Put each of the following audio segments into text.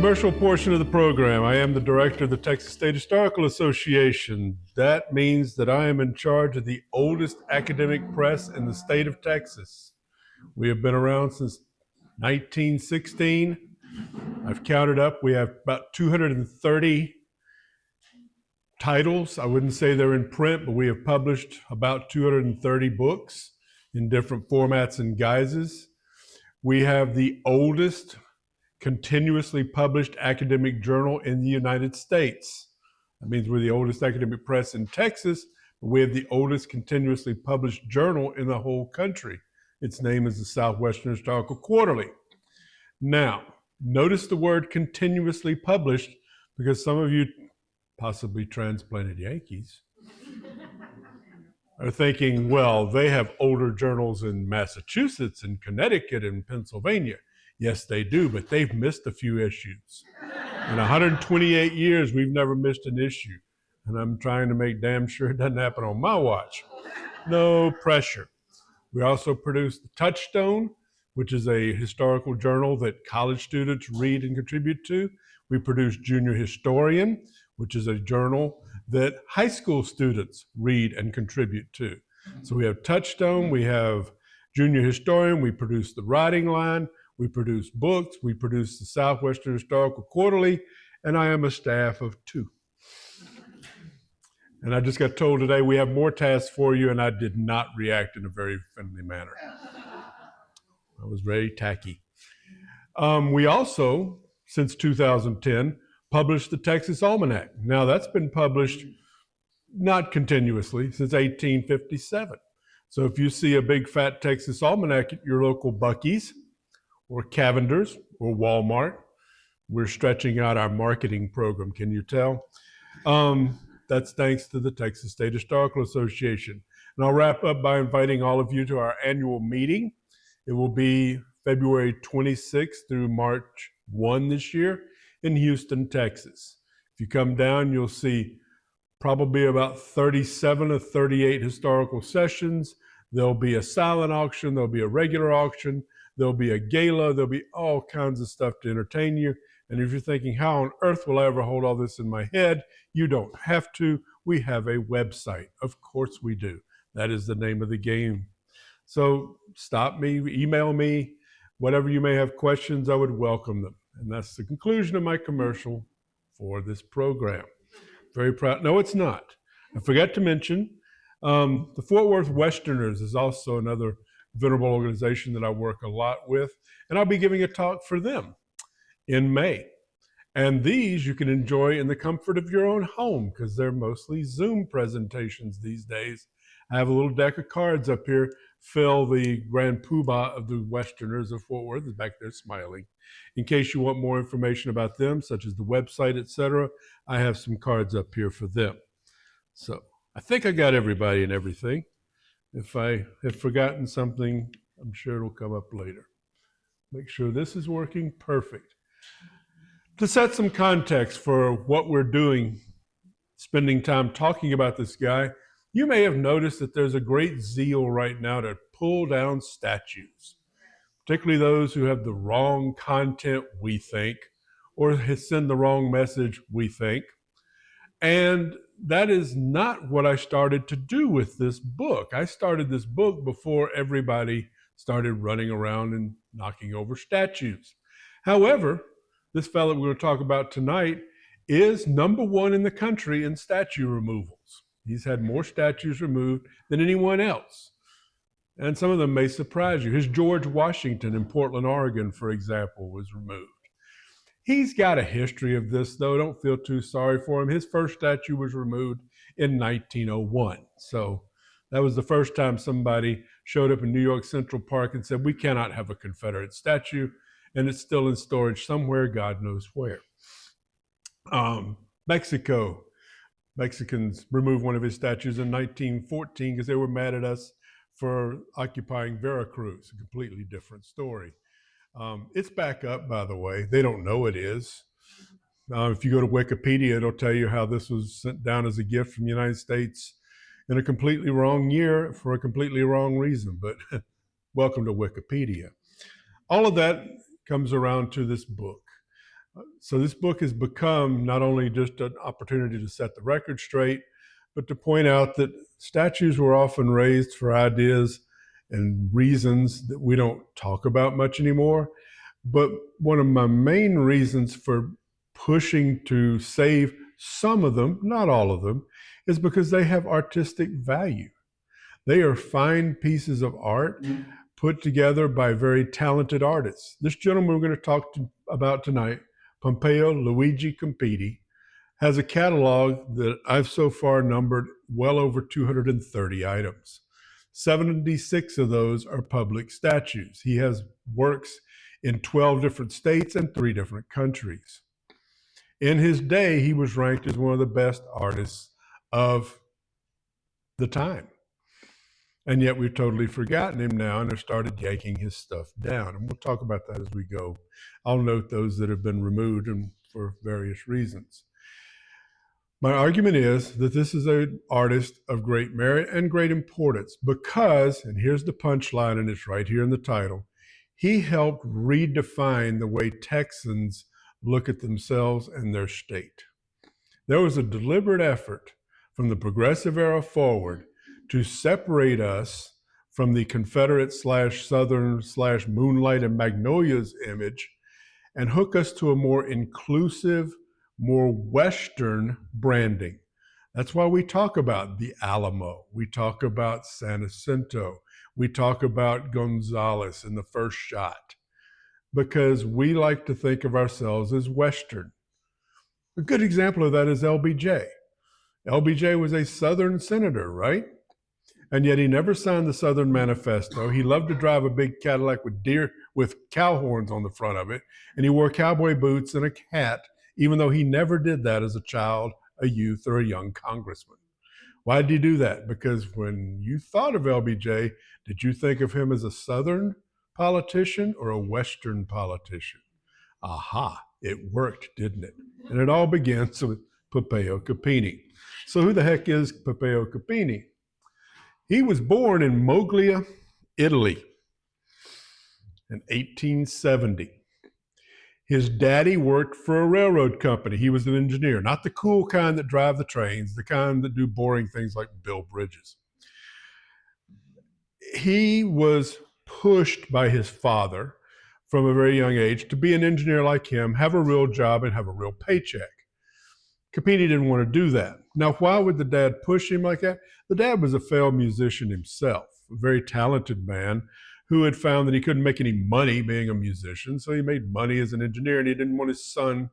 Commercial portion of the program. I am the director of the Texas State Historical Association. That means that I am in charge of the oldest academic press in the state of Texas. We have been around since 1916. I've counted up. We have about 230 titles. I wouldn't say they're in print, but we have published about 230 books in different formats and guises. We have the oldest continuously published academic journal in the United States. That means we're the oldest academic press in Texas, but we have the oldest continuously published journal in the whole country. Its name is the Southwestern Historical Quarterly. Now, notice the word continuously published, because some of you, possibly transplanted Yankees, are thinking, well, they have older journals in Massachusetts and Connecticut and Pennsylvania. Yes, they do, but they've missed a few issues. In 128 years, we've never missed an issue. And I'm trying to make damn sure it doesn't happen on my watch. No pressure. We also produce the Touchstone, which is a historical journal that college students read and contribute to. We produce Junior Historian, which is a journal that high school students read and contribute to. So we have Touchstone, we have Junior Historian, we produce the Writing Line, we produce books, we produce the Southwestern Historical Quarterly, and I am a staff of 2. And I just got told today we have more tasks for you, and I did not react in a very friendly manner. I was very tacky. We also, since 2010, published the Texas Almanac. Now that's been published not continuously since 1857. So if you see a big fat Texas Almanac at your local Buc-ee's or Cavender's or Walmart, we're stretching out our marketing program, can you tell? That's thanks to the Texas State Historical Association. And I'll wrap up by inviting all of you to our annual meeting. It will be February 26th through March 1 this year in Houston, Texas. If you come down, you'll see probably about 37 or 38 historical sessions. There'll be a silent auction, there'll be a regular auction, there'll be a gala, there'll be all kinds of stuff to entertain you. And if you're thinking, how on earth will I ever hold all this in my head? You don't have to. We have a website. Of course we do. That is the name of the game. So stop me, email me, whatever you may have questions, I would welcome them. And that's the conclusion of my commercial for this program. Very proud. No, it's not. I forgot to mention, the Fort Worth Westerners is also another venerable organization that I work a lot with, and I'll be giving a talk for them in May. And these you can enjoy in the comfort of your own home, because they're mostly Zoom presentations these days. I have a little deck of cards up here. Phil, the grand poobah of the Westerners of Fort Worth, is back there smiling. In case you want more information about them, such as the website, etc., I have some cards up here for them. So I think I got everybody and everything. If I have forgotten something, I'm sure it'll come up later. Make sure this is working perfect. To set some context for what we're doing, spending time talking about this guy, you may have noticed that there's a great zeal right now to pull down statues, particularly those who have the wrong content, we think, or send the wrong message, we think. And that is not what I started to do with this book. I started this book before everybody started running around and knocking over statues. However, this fellow we're going to talk about tonight is #1 in the country in statue removals. He's had more statues removed than anyone else. And some of them may surprise you. His George Washington in Portland, Oregon, for example, was removed. He's got a history of this, though. Don't feel too sorry for him. His first statue was removed in 1901. So that was the first time somebody showed up in New York Central Park and said, we cannot have a Confederate statue. And it's still in storage somewhere, God knows where. Mexico. Mexicans removed one of his statues in 1914 because they were mad at us for occupying Veracruz. A completely different story. It's back up, by the way. They don't know it is. If you go to Wikipedia, it'll tell you how this was sent down as a gift from the United States in a completely wrong year for a completely wrong reason. But welcome to Wikipedia. All of that comes around to this book. So this book has become not only just an opportunity to set the record straight, but to point out that statues were often raised for ideas and reasons that we don't talk about much anymore. But one of my main reasons for pushing to save some of them, not all of them, is because they have artistic value. They are fine pieces of art put together by very talented artists. This gentleman we're going to talk about tonight, Pompeo Luigi Coppini, has a catalog that I've so far numbered well over 230 items. 76 of those are public statues. He has works in 12 different states and 3 different countries. In his day, he was ranked as one of the best artists of the time. And yet we've totally forgotten him now and have started yanking his stuff down. And we'll talk about that as we go. I'll note those that have been removed and for various reasons. My argument is that this is an artist of great merit and great importance because, and here's the punchline, and it's right here in the title, he helped redefine the way Texans look at themselves and their state. There was a deliberate effort from the Progressive era forward to separate us from the Confederate / Southern / Moonlight and Magnolias image and hook us to a more inclusive, more Western branding. That's why we talk about the Alamo. We talk about San Jacinto. We talk about Gonzales in the first shot because we like to think of ourselves as Western. A good example of that is LBJ. LBJ was a Southern senator, right? And yet he never signed the Southern Manifesto. He loved to drive a big Cadillac with cow horns on the front of it. And he wore cowboy boots and a hat, even though he never did that as a child, a youth, or a young congressman. Why did he do that? Because when you thought of LBJ, did you think of him as a Southern politician or a Western politician? Aha, it worked, didn't it? And it all begins with Pompeo Coppini. So who the heck is Pompeo Coppini? He was born in Moglia, Italy in 1870. His daddy worked for a railroad company. He was an engineer, not the cool kind that drive the trains, the kind that do boring things like build bridges. He was pushed by his father from a very young age to be an engineer like him, have a real job, and have a real paycheck. Coppini didn't want to do that. Now, why would the dad push him like that? The dad was a failed musician himself, a very talented man who had found that he couldn't make any money being a musician, so he made money as an engineer, and he didn't want his son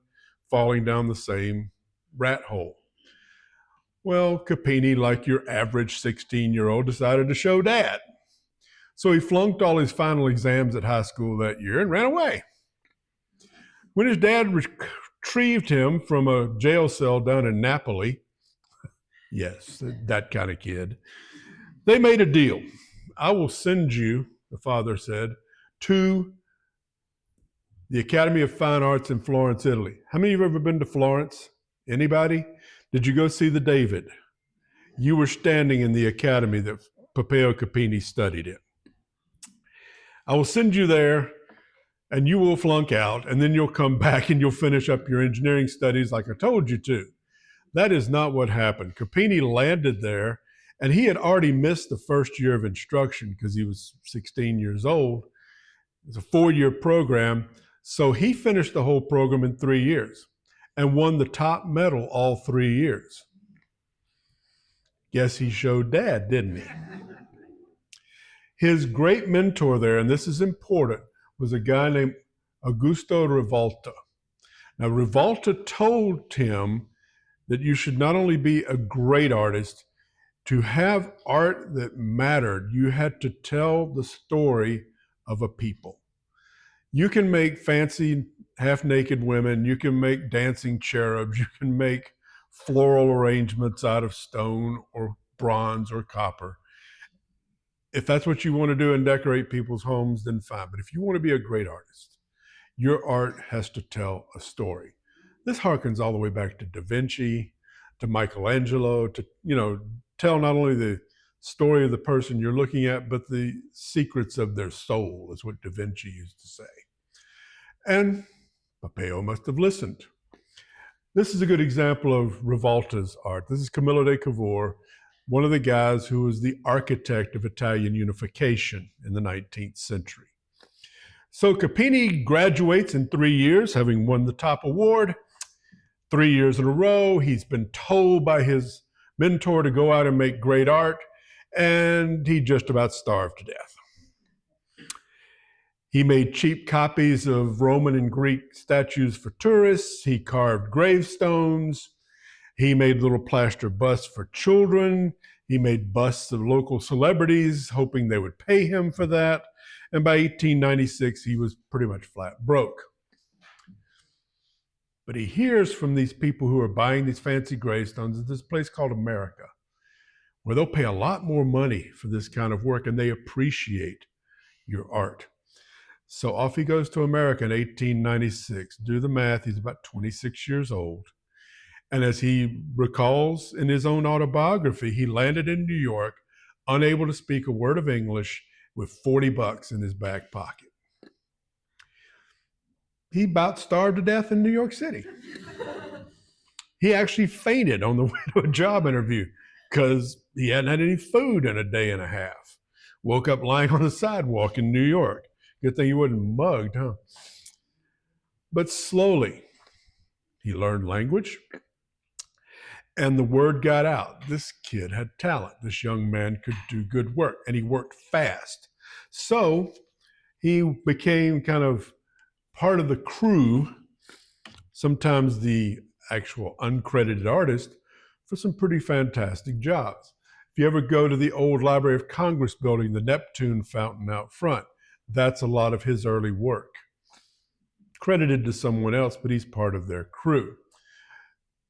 falling down the same rat hole. Well, Coppini, like your average 16-year-old, decided to show dad. So he flunked all his final exams at high school that year and ran away. When his dad retrieved him from a jail cell down in Napoli, yes, that kind of kid, they made a deal. I will send you, the father said, to the Academy of Fine Arts in Florence, Italy. How many of you have ever been to Florence? Anybody? Did you go see the David? You were standing in the academy that Pompeo Coppini studied in. I will send you there and you will flunk out, and then you'll come back and you'll finish up your engineering studies like I told you to. That is not what happened. Coppini landed there, and he had already missed the first year of instruction because he was 16 years old. It's a 4-year program, so he finished the whole program in 3 years and won the top medal all 3 years. Guess he showed dad, didn't he? His great mentor there, and this is important, was a guy named Augusto Rivalta. Now, Rivalta told him that you should not only be a great artist, to have art that mattered, you had to tell the story of a people. You can make fancy half-naked women, you can make dancing cherubs, you can make floral arrangements out of stone or bronze or copper. If that's what you want to do and decorate people's homes, then fine. But if you want to be a great artist, your art has to tell a story. This harkens all the way back to Da Vinci, to Michelangelo, to, tell not only the story of the person you're looking at, but the secrets of their soul, is what Da Vinci used to say. And Pompeo must have listened. This is a good example of Rivalta's art. This is Camillo de Cavour, one of the guys who was the architect of Italian unification in the 19th century. So Coppini graduates in 3 years, having won the top award. 3 years in a row, he's been told by his mentor to go out and make great art, and he just about starved to death. He made cheap copies of Roman and Greek statues for tourists. He carved gravestones. He made little plaster busts for children. He made busts of local celebrities, hoping they would pay him for that. And by 1896, he was pretty much flat broke. But he hears from these people who are buying these fancy gravestones at this place called America, where they'll pay a lot more money for this kind of work, and they appreciate your art. So off he goes to America in 1896. Do the math, he's about 26 years old. And as he recalls in his own autobiography, he landed in New York, unable to speak a word of English, with $40 in his back pocket. He about starved to death in New York City. He actually fainted on the way to a job interview because he hadn't had any food in a day and a half. Woke up lying on the sidewalk in New York. Good thing he wasn't mugged, huh? But slowly, he learned language, and the word got out. This kid had talent. This young man could do good work, and he worked fast. So he became kind of part of the crew, sometimes the actual uncredited artist, for some pretty fantastic jobs. If you ever go to the old Library of Congress building, the Neptune fountain out front, that's a lot of his early work. Credited to someone else, but he's part of their crew.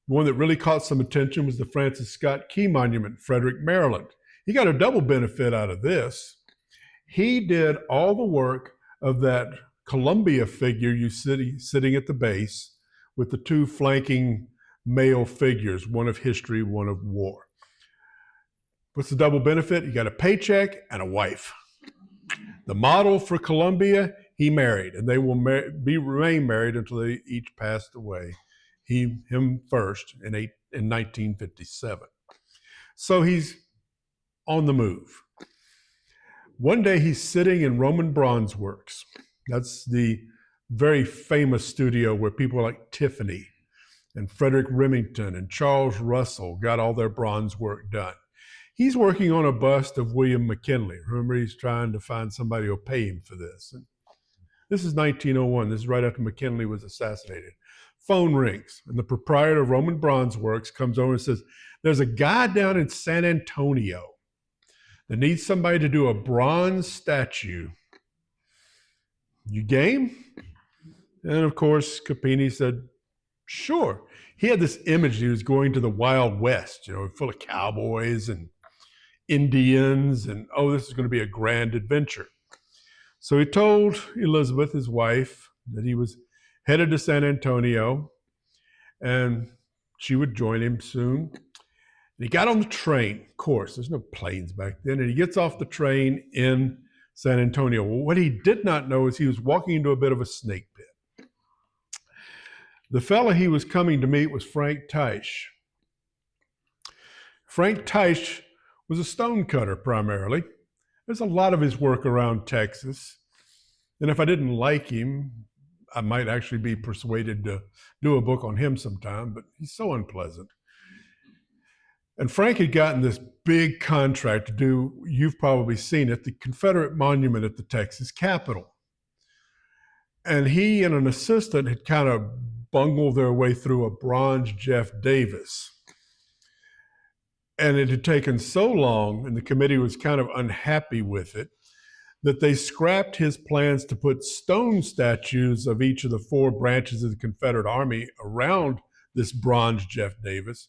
One that really caught some attention was the Francis Scott Key Monument, Frederick, Maryland. He got a double benefit out of this. He did all the work of that Columbia figure you see sitting at the base with the two flanking male figures, one of history, one of war. What's the double benefit? You got a paycheck and a wife. The model for Columbia, he married, and they will remain married until they each passed away. Him first in 1957. So he's on the move. One day he's sitting in Roman bronze works. That's the very famous studio where people like Tiffany and Frederick Remington and Charles Russell got all their bronze work done. He's working on a bust of William McKinley. Remember, he's trying to find somebody who'll pay him for this. And this is 1901. This is right after McKinley was assassinated. Phone rings, and the proprietor of Roman Bronze Works comes over and says, there's a guy down in San Antonio that needs somebody to do a bronze statue. You game? And of course, Coppini said, sure. He had this image that he was going to the Wild West, full of cowboys and Indians, and this is going to be a grand adventure. So he told Elizabeth, his wife, that he was headed to San Antonio and she would join him soon. And he got on the train, of course, there's no planes back then, and he gets off the train in San Antonio. Well, what he did not know is he was walking into a bit of a snake pit. The fellow he was coming to meet was Frank Teisch. Frank Teisch was a stonecutter primarily. There's a lot of his work around Texas. And if I didn't like him, I might actually be persuaded to do a book on him sometime, but he's so unpleasant. And Frank had gotten this big contract to do, you've probably seen it, the Confederate monument at the Texas Capitol. And he and an assistant had kind of bungled their way through a bronze Jeff Davis. And it had taken so long, and the committee was kind of unhappy with it, that they scrapped his plans to put stone statues of each of the 4 branches of the Confederate Army around this bronze Jeff Davis,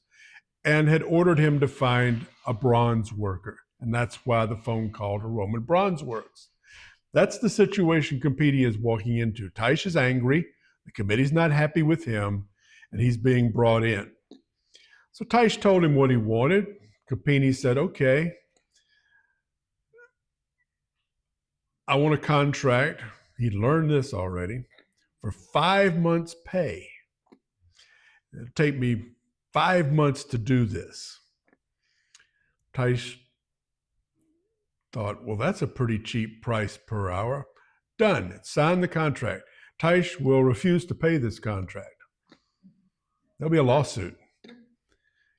and had ordered him to find a bronze worker. And that's why the phone call to Roman Bronze Works. That's the situation Coppini is walking into. Teisch is angry, the committee's not happy with him, and he's being brought in. So Teisch told him what he wanted. Coppini said, okay, I want a contract, he'd learned this already, for 5 months' pay. It'll take me 5 months to do this. Tice thought, well, that's a pretty cheap price per hour. Done. Sign the contract. Tice will refuse to pay this contract. There'll be a lawsuit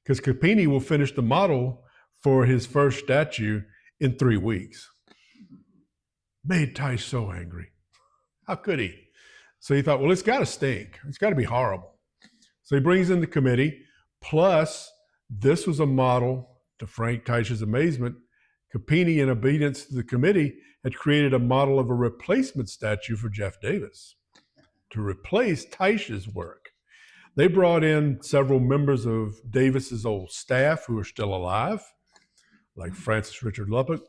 because Coppini will finish the model for his first statue in 3 weeks. Made Tice so angry. How could he? So he thought, well, it's got to stink. It's got to be horrible. So he brings in the committee. Plus, this was a model, to Frank Tice's amazement. Coppini, in obedience to the committee, had created a model of a replacement statue for Jeff Davis to replace Tice's work. They brought in several members of Davis's old staff who are still alive, like Francis Richard Lubbock.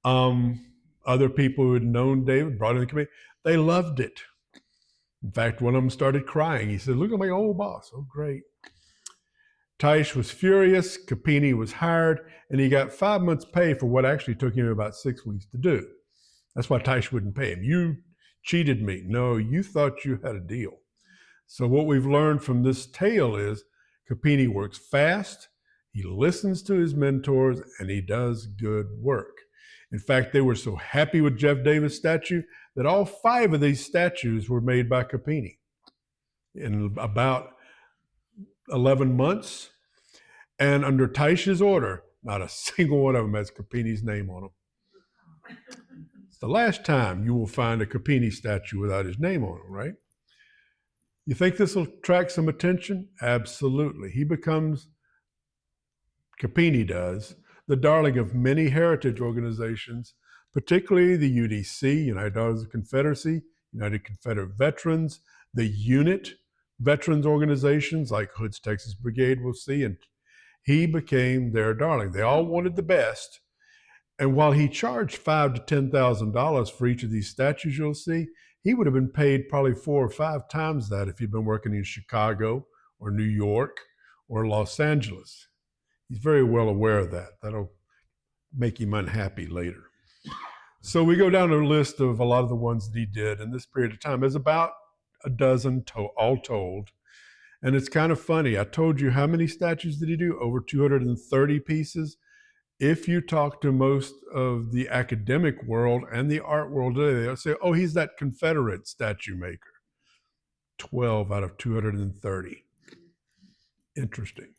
Other people who had known David brought in the committee. They loved it. In fact, one of them started crying. He said, look at my old boss. Oh, great. Tice was furious. Coppini was hired, and he got 5 months' pay for what actually took him about 6 weeks to do. That's why Tice wouldn't pay him. You cheated me. No, you thought you had a deal. So what we've learned from this tale is Coppini works fast, he listens to his mentors, and he does good work. In fact, they were so happy with Jeff Davis' statue that all 5 of these statues were made by Coppini in about 11 months. And under Tice's order, not a single one of them has Coppini's name on them. It's the last time you will find a Coppini statue without his name on it, right? You think this will attract some attention? Absolutely. He becomes, Coppini does, the darling of many heritage organizations, particularly the UDC, United Daughters of the Confederacy, United Confederate Veterans, the UNIT veterans organizations like Hood's Texas Brigade, we'll see, and he became their darling. They all wanted the best. And while he charged $5,000 to $10,000 for each of these statues you'll see, he would have been paid probably 4 or 5 times that if he'd been working in Chicago or New York or Los Angeles. He's very well aware of that. That'll make him unhappy later. So we go down a list of a lot of the ones that he did in this period of time. There's about a dozen all told. And it's kind of funny. I told you how many statues did he do? Over 230 pieces. If you talk to most of the academic world and the art world today, they'll say, oh, he's that Confederate statue maker. 12 out of 230. Interesting.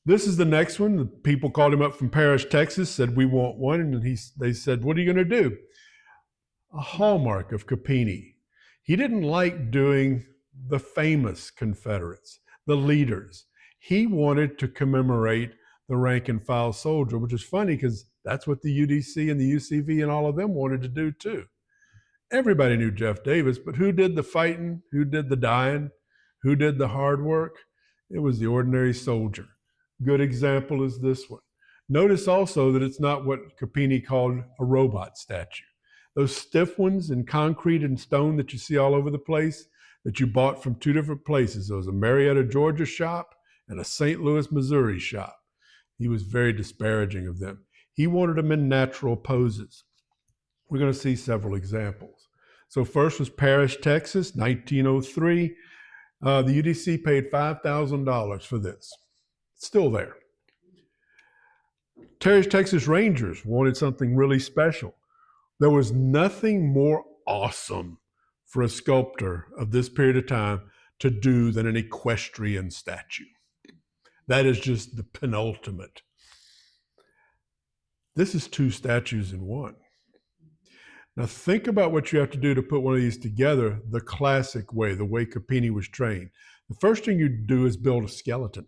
This is the next one. The people called him up from Paris, Texas, said, we want one. And they said, what are you going to do? A hallmark of Coppini. He didn't like doing the famous Confederates, the leaders. He wanted to commemorate the rank and file soldier, which is funny because that's what the UDC and the UCV and all of them wanted to do too. Everybody knew Jeff Davis, but who did the fighting? Who did the dying? Who did the hard work? It was the ordinary soldier. Good example is this one. Notice also that it's not what Coppini called a robot statue. Those stiff ones in concrete and stone that you see all over the place that you bought from 2 different places. There was a Marietta, Georgia shop and a St. Louis, Missouri shop. He was very disparaging of them. He wanted them in natural poses. We're going to see several examples. So first was Paris, Texas, 1903. The UDC paid $5,000 for this. It's still there. Paris, Texas Rangers wanted something really special. There was nothing more awesome for a sculptor of this period of time to do than an equestrian statue. That is just the penultimate. This is 2 statues in one. Now think about what you have to do to put one of these together the classic way, the way Coppini was trained. The first thing you do is build a skeleton.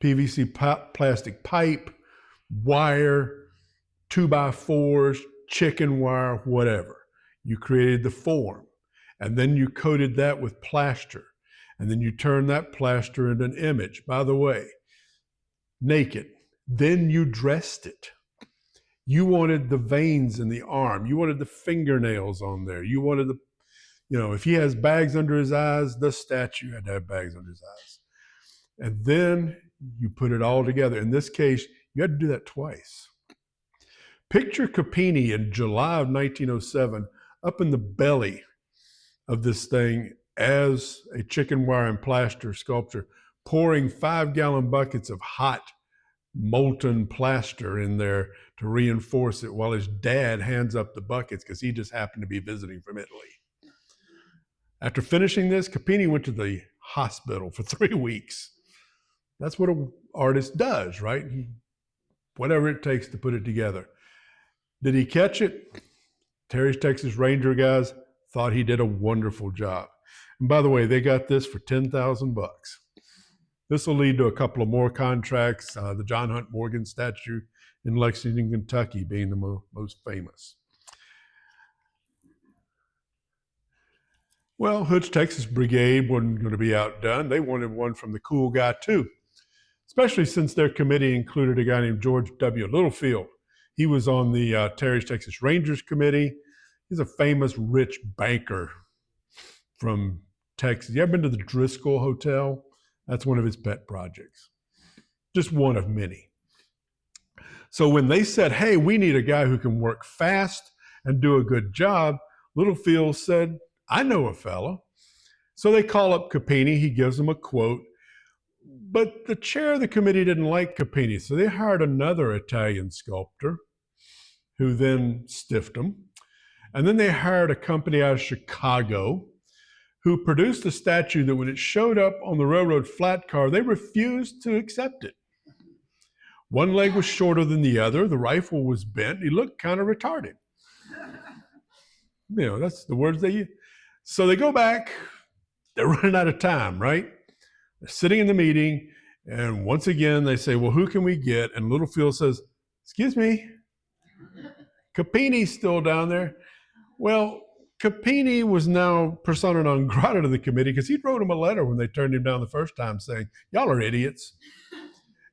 PVC plastic pipe, wire, 2x4s, chicken wire, whatever. You created the form, and then you coated that with plaster, and then you turned that plaster into an image. By the way, naked. Then you dressed it. You wanted the veins in the arm. You wanted the fingernails on there. You wanted the, if he has bags under his eyes, the statue had to have bags under his eyes. And then you put it all together. In this case, you had to do that twice. Picture Coppini in July of 1907 up in the belly of this thing as a chicken wire and plaster sculpture, pouring 5-gallon buckets of hot molten plaster in there to reinforce it while his dad hands up the buckets because he just happened to be visiting from Italy. After finishing this, Coppini went to the hospital for 3 weeks. That's what an artist does, right? Whatever it takes to put it together. Did he catch it? Terry's Texas Ranger guys thought he did a wonderful job. And by the way, they got this for $10,000. This will lead to a couple of more contracts, the John Hunt Morgan statue in Lexington, Kentucky being the most famous. Well, Hood's Texas Brigade wasn't going to be outdone. They wanted one from the cool guy too, especially since their committee included a guy named George W. Littlefield. He was on the Terry's Texas Rangers committee. He's a famous rich banker from Texas. You ever been to the Driscoll Hotel? That's one of his pet projects. Just one of many. So when they said, hey, we need a guy who can work fast and do a good job, Littlefield said, I know a fella. So they call up Coppini. He gives them a quote. But the chair of the committee didn't like Coppini, so they hired another Italian sculptor who then stiffed him. And then they hired a company out of Chicago who produced a statue that when it showed up on the railroad flat car, they refused to accept it. One leg was shorter than the other. The rifle was bent. He looked kind of retarded. You know, that's the words they use. So they go back. They're running out of time, right? They're sitting in the meeting. And once again, they say, well, who can we get? And Littlefield says, excuse me, Coppini's still down there. Well, Coppini was now persona non grata to the committee because he wrote him a letter when they turned him down the first time saying, y'all are idiots.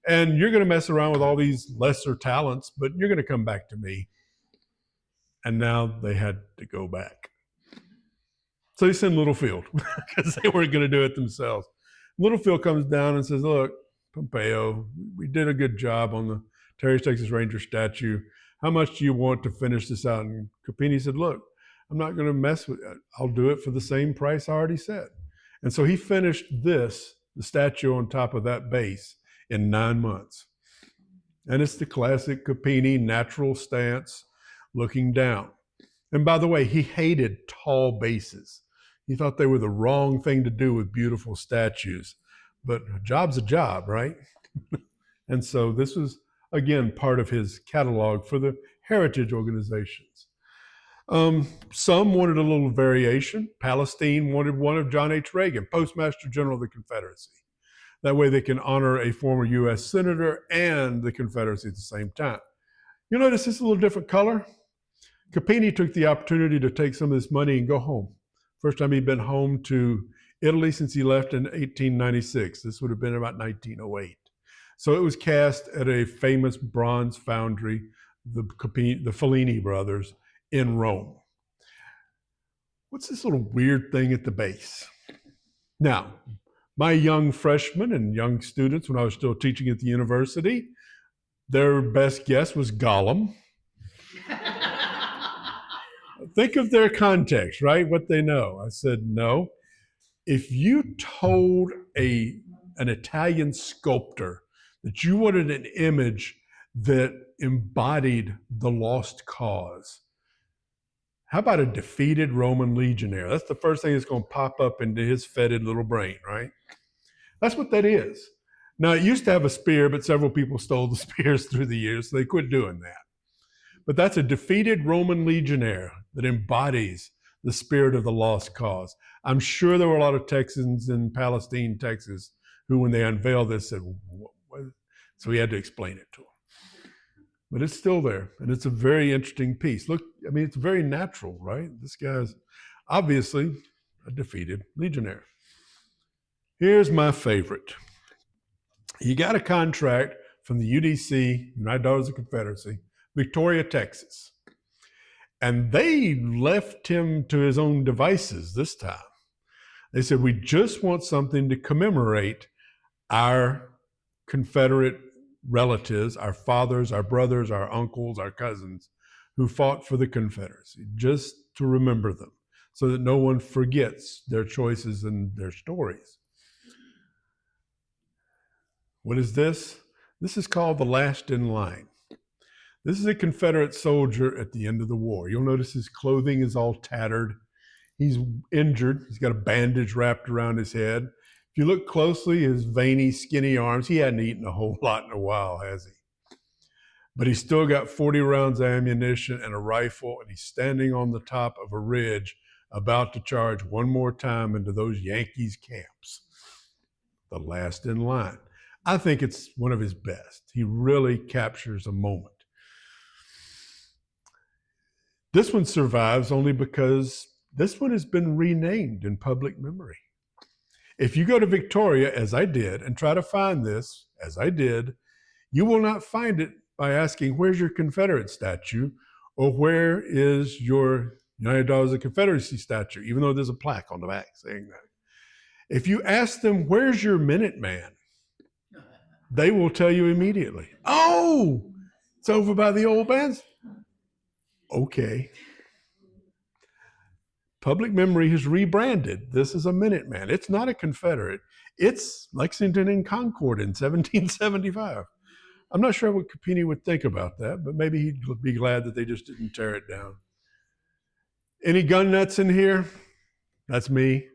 And you're going to mess around with all these lesser talents, but you're going to come back to me. And now they had to go back. So they send Littlefield because they weren't going to do it themselves. Littlefield comes down and says, look, Pompeo, we did a good job on the Terry's Texas Ranger statue. How much do you want to finish this out? And Coppini said, look, I'm not going to mess with it. I'll do it for the same price I already said. And so he finished this, the statue on top of that base, in 9 months. And it's the classic Coppini natural stance, looking down. And by the way, he hated tall bases. He thought they were the wrong thing to do with beautiful statues. But a job's a job, right? And so this was, again, part of his catalog for the heritage organizations. Some wanted a little variation. Palestine wanted one of John H. Reagan, Postmaster General of the Confederacy. That way they can honor a former U.S. Senator and the Confederacy at the same time. You notice this is a little different color? Coppini took the opportunity to take some of this money and go home. First time he'd been home to Italy since he left in 1896. This would have been about 1908. So it was cast at a famous bronze foundry, the Fellini brothers, in Rome. What's this little weird thing at the base? Now, my young freshmen and young students, when I was still teaching at the university, their best guess was Gollum. Think of their context, right? What they know. I said, no. If you told an Italian sculptor that you wanted an image that embodied the lost cause, how about a defeated Roman legionnaire? That's the first thing that's going to pop up into his fetid little brain, right? That's what that is. Now, it used to have a spear, but several people stole the spears through the years, so they quit doing that. But that's a defeated Roman legionnaire that embodies the spirit of the lost cause. I'm sure there were a lot of Texans in Palestine, Texas, who, when they unveiled this, said, what? So we had to explain it to them. But it's still there, and it's a very interesting piece. Look, I mean, it's very natural, right? This guy's obviously a defeated legionnaire. Here's my favorite. He got a contract from the UDC, United Daughters of the Confederacy, Victoria, Texas. And they left him to his own devices this time. They said, we just want something to commemorate our Confederate relatives, our fathers, our brothers, our uncles, our cousins, who fought for the Confederacy, just to remember them. so that no one forgets their choices and their stories. What is this? This is called the last in line. This is a Confederate soldier at the end of the war. You'll notice his clothing is all tattered. He's injured. He's got a bandage wrapped around his head. If you look closely, his veiny, skinny arms, he hadn't eaten a whole lot in a while, has he? But he's still got 40 rounds of ammunition and a rifle, and he's standing on the top of a ridge about to charge one more time into those Yankees camps. The last in line. I think it's one of his best. He really captures a moment. This one survives only because this one has been renamed in public memory. If you go to Victoria, as I did, and try to find this, as I did, you will not find it by asking, where's your Confederate statue? Or where is your United Daughters of Confederacy statue? Even though there's a plaque on the back saying that. If you ask them, where's your Minuteman? They will tell you immediately, oh, it's over by the old bands. Okay. Public memory has rebranded. This is a Minuteman. It's not a Confederate. It's Lexington and Concord in 1775. I'm not sure what Coppini would think about that, but maybe he'd be glad that they just didn't tear it down. Any gun nuts in here? That's me.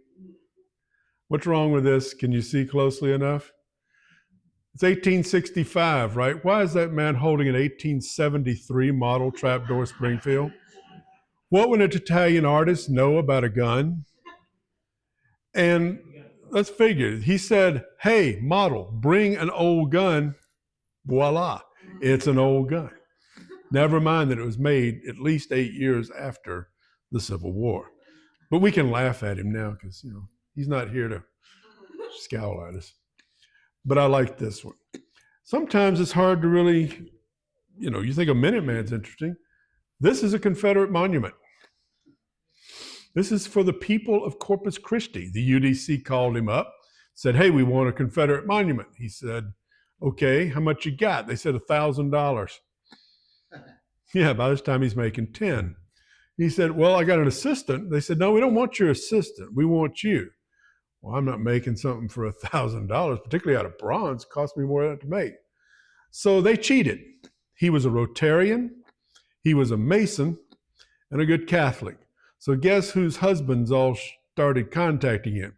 What's wrong with this? Can you see closely enough? It's 1865, right? Why is that man holding an 1873 model trapdoor Springfield? What would an Italian artist know about a gun? And let's figure, he said, hey, model, bring an old gun. Voila, it's an old gun. Never mind that it was made at least 8 years after the Civil War. But we can laugh at him now because, he's not here to scowl at us. But I like this one. Sometimes it's hard to really, you think a Minuteman's interesting. This is a Confederate monument. This is for the people of Corpus Christi. The UDC called him up, said, hey, we want a Confederate monument. He said, okay, how much you got? They said $1,000. Yeah, by this time he's making 10. He said, well, I got an assistant. They said, no, we don't want your assistant. We want you. Well, I'm not making something for $1,000, particularly out of bronze. It cost me more than that to make. So they cheated. He was a Rotarian, he was a Mason, and a good Catholic. So guess whose husbands all started contacting him?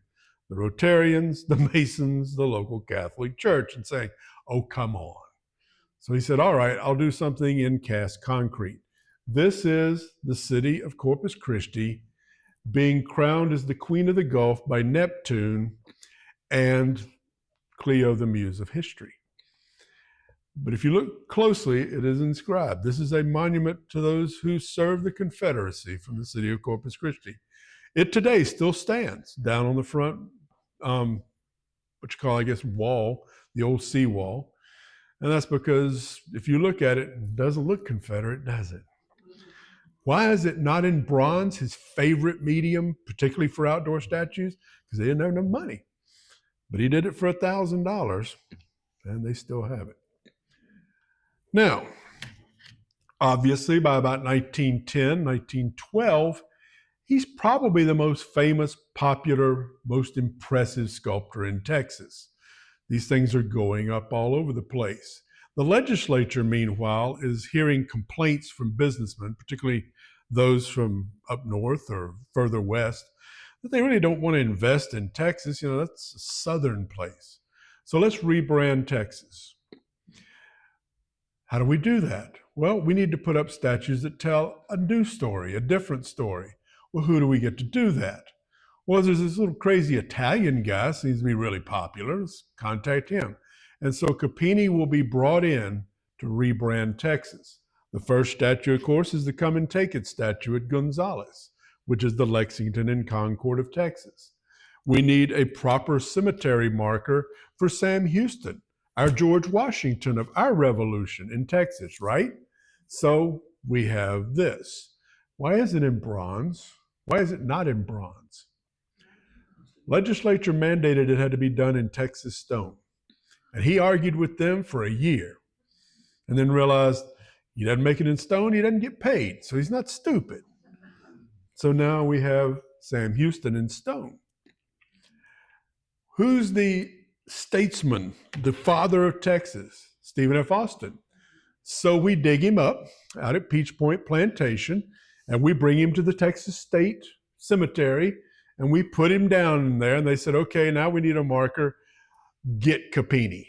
The Rotarians, the Masons, the local Catholic Church, and saying, oh, come on. So he said, all right, I'll do something in cast concrete. This is the city of Corpus Christi being crowned as the Queen of the Gulf by Neptune and Clio, the Muse of History. But if you look closely, it is inscribed. This is a monument to those who served the Confederacy from the city of Corpus Christi. It today still stands down on the front, what you call, I guess, wall, the old seawall. And that's because if you look at it, it doesn't look Confederate, does it? Why is it not in bronze, his favorite medium, particularly for outdoor statues? Because they didn't have enough money. But he did it for $1,000, and they still have it. Now, obviously, by about 1910, 1912, he's probably the most famous, popular, most impressive sculptor in Texas. These things are going up all over the place. The legislature, meanwhile, is hearing complaints from businessmen, particularly those from up north or further west, that they really don't want to invest in Texas. That's a southern place. So let's rebrand Texas. How do we do that? Well, we need to put up statues that tell a new story, a different story. Well, who do we get to do that? Well, there's this little crazy Italian guy, seems to be really popular. Let's contact him. And so Coppini will be brought in to rebrand Texas. The first statue, of course, is the Come and Take It statue at Gonzales, which is the Lexington and Concord of Texas. We need a proper cemetery marker for Sam Houston, our George Washington of our revolution in Texas, right? So we have this. Why is it in bronze? Why is it not in bronze? Legislature mandated it had to be done in Texas stone. And he argued with them for a year and then realized he doesn't make it in stone, he doesn't get paid. So he's not stupid. So now we have Sam Houston in stone. Who's the statesman, the father of Texas? Stephen F. Austin. So we dig him up out at Peach Point Plantation, and we bring him to the Texas State Cemetery, and we put him down there, and they said, okay, now we need a marker. Get Coppini.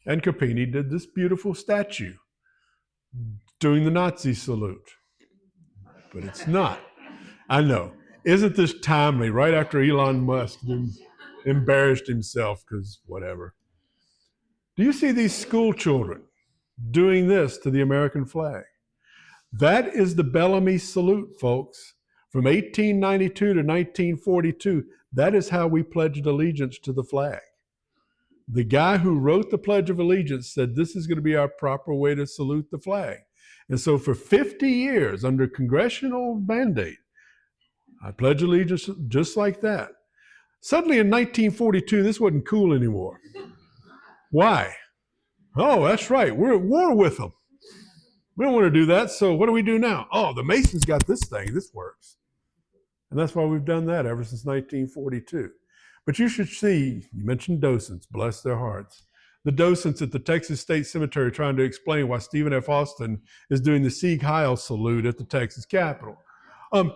And Coppini did this beautiful statue doing the Nazi salute. But it's not. I know. Isn't this timely, right after Elon Musk embarrassed himself because whatever. Do you see these school children doing this to the American flag? That is the Bellamy salute, folks. From 1892 to 1942, that is how we pledged allegiance to the flag. The guy who wrote the Pledge of Allegiance said this is going to be our proper way to salute the flag. And so for 50 years, under congressional mandate, I pledge allegiance just like that. Suddenly in 1942, this wasn't cool anymore. Why? Oh, that's right. We're at war with them. We don't want to do that. So what do we do now? Oh, the Masons got this thing. This works. And that's why we've done that ever since 1942. But you should see, you mentioned docents, bless their hearts. The docents at the Texas State Cemetery trying to explain why Stephen F. Austin is doing the Sieg Heil salute at the Texas Capitol.